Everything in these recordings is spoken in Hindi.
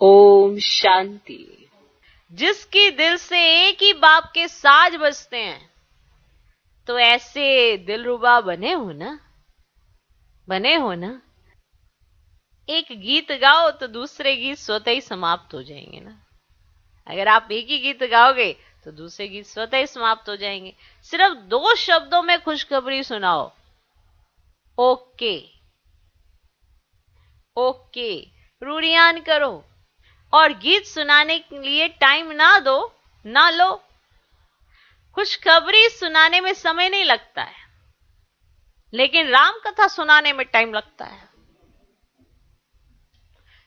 ओम शांति। जिसके दिल से एक ही बाप के साज बजते हैं, तो ऐसे दिलरुबा बने हो ना, बने हो ना। एक गीत गाओ तो दूसरे गीत स्वतः ही समाप्त हो जाएंगे ना। अगर आप एक ही गीत गाओगे तो दूसरे गीत स्वतः ही समाप्त हो जाएंगे। सिर्फ 2 शब्दों में खुशखबरी सुनाओ, ओके ओके, रूढ़ियान करो और गीत सुनाने के लिए टाइम ना दो, ना लो। खुशखबरी सुनाने में समय नहीं लगता है, लेकिन राम कथा सुनाने में टाइम लगता है।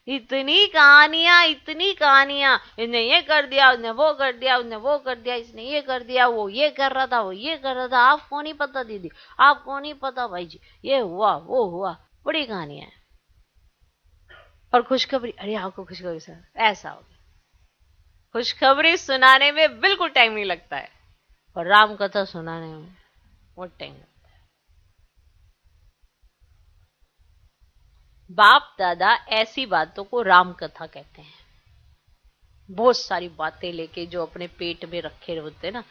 इतनी कहानियां, इतनी कहानियां, इसने ये कर दिया, उसने वो कर दिया, उसने वो कर दिया, इसने ये कर दिया, वो ये कर रहा था, वो ये कर रहा था। आपको नहीं पता दीदी, आपको नहीं पता भाई जी, ये हुआ वो हुआ। बड़ी कहानियां है। और खुशखबरी, अरे आपको खुशखबरी सर ऐसा हो गया। खुशखबरी सुनाने में बिल्कुल टाइम नहीं लगता है, और राम कथा सुनाने में बहुत टाइम लगता है। बाप दादा ऐसी बातों को राम कथा कहते हैं। बहुत सारी बातें लेके जो अपने पेट में रखे होते ना,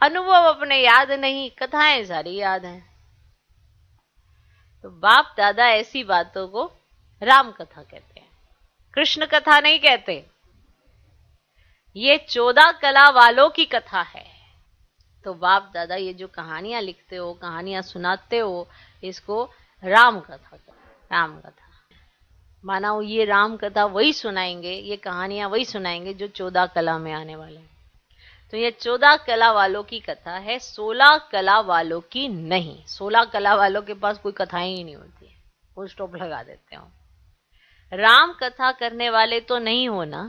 अनुभव अपने याद नहीं, कथाएं सारी याद हैं। तो बाप दादा ऐसी बातों को राम कथा कहते हैं, कृष्ण कथा नहीं कहते। ये 14 कला वालों की कथा है। तो बाप दादा ये जो कहानियां लिखते हो, कहानियां सुनाते हो, इसको राम कथा कहते हैं। राम कथा माना ये राम कथा वही सुनाएंगे, ये कहानियां वही सुनाएंगे जो 14 कला में आने वाले हैं। तो ये 14 कला वालों की कथा है, 16 कला वालों की नहीं। 16 कला वालों के पास कोई कथाएं ही नहीं होती है, फुल स्टॉप लगा देते हो। राम कथा करने वाले तो नहीं हो ना,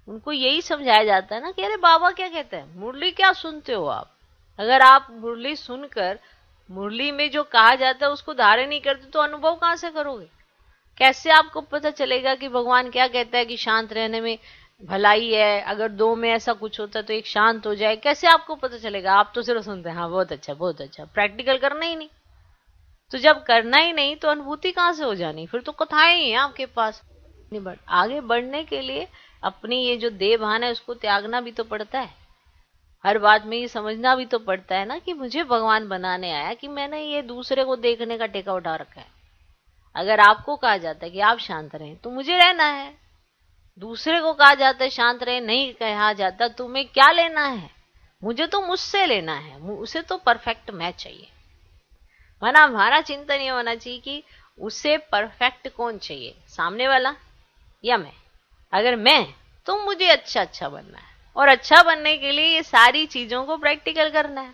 उनको यही समझाया जाता है ना कि अरे बाबा क्या कहते हैं, मुरली क्या सुनते हो आप। अगर आप मुरली सुनकर मुरली में जो कहा जाता है उसको धारण नहीं करते तो अनुभव कहां से करोगे। कैसे आपको पता चलेगा कि भगवान क्या कहता है कि शांत रहने में भलाई है, अगर 2 में ऐसा कुछ होता है तो एक शांत हो जाए, कैसे आपको पता चलेगा। आप तो सिर्फ सुनते हैं, हाँ बहुत अच्छा बहुत अच्छा, प्रैक्टिकल करना ही नहीं। तो जब करना ही नहीं तो अनुभूति कहां से हो जानी, फिर तो कथाएं ही हैं आपके पास। आगे बढ़ने के लिए अपनी ये जो देह भान है उसको त्यागना भी तो पड़ता है। हर बात में ये समझना भी तो पड़ता है ना कि मुझे भगवान बनाने आया, कि मैंने ये दूसरे को देखने का टेका उठा रखा है। अगर आपको कहा जाता है कि आप शांत रहें तो मुझे रहना है, दूसरे को कहा जाता है शांत रहे, नहीं कहा जाता तुम्हें क्या लेना है, मुझे तो मुझसे लेना है, उसे तो परफेक्ट मैच चाहिए। माना हमारा चिंतन ये होना चाहिए कि उसे परफेक्ट कौन चाहिए, सामने वाला या मैं। अगर मैं, तो मुझे अच्छा बनना है, और अच्छा बनने के लिए ये सारी चीजों को प्रैक्टिकल करना है।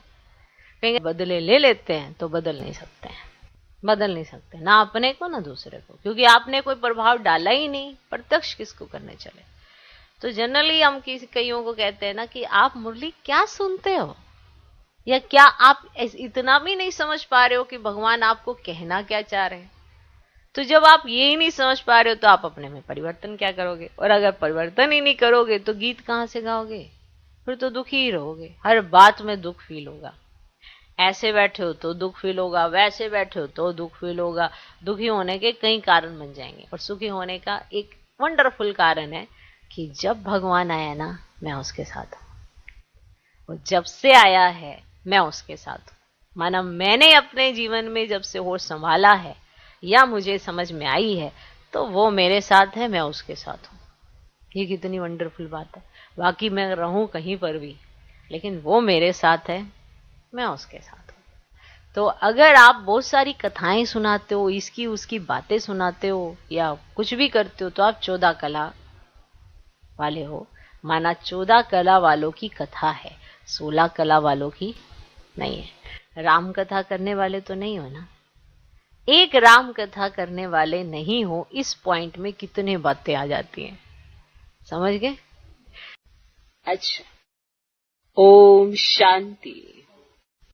कहीं बदले ले लेते हैं तो बदल नहीं सकते हैं, बदल नहीं सकते ना अपने को ना दूसरे को, क्योंकि आपने कोई प्रभाव डाला ही नहीं, प्रत्यक्ष किसको करने चले। तो जनरली हम कईयों को कहते हैं ना कि आप मुरली क्या सुनते हो, या क्या आप इतना भी नहीं समझ पा रहे हो कि भगवान आपको कहना क्या चाह रहे हैं। तो जब आप ये ही नहीं समझ पा रहे हो तो आप अपने में परिवर्तन क्या करोगे, और अगर परिवर्तन ही नहीं करोगे तो गीत कहां से गाओगे, फिर तो दुखी ही रहोगे, हर बात में दुख फील होगा। ऐसे बैठे हो तो दुख फील होगा, वैसे बैठे हो तो दुख फील होगा। दुखी होने के कई कारण बन जाएंगे, और सुखी होने का एक वंडरफुल कारण है कि जब भगवान आया ना, मैं उसके साथ हूं, और जब से आया है मैं उसके साथ हूं। माना मैंने अपने जीवन में जब से होश संभाला है या मुझे समझ में आई है, तो वो मेरे साथ है, मैं उसके साथ हूं। ये कितनी वंडरफुल बात है। बाकी मैं रहूं कहीं पर भी, लेकिन वो मेरे साथ है, मैं उसके साथ हूं। तो अगर आप बहुत सारी कथाएं सुनाते हो, इसकी उसकी बातें सुनाते हो, या कुछ भी करते हो, तो आप 14 कला वाले हो। माना 14 कला वालों की कथा है, 16 कला वालों की नहीं है। राम कथा करने वाले तो नहीं हो ना। एक राम कथा करने वाले नहीं हो, इस पॉइंट में कितने बातें आ जाती हैं, समझ गए। अच्छा, ओम शांति।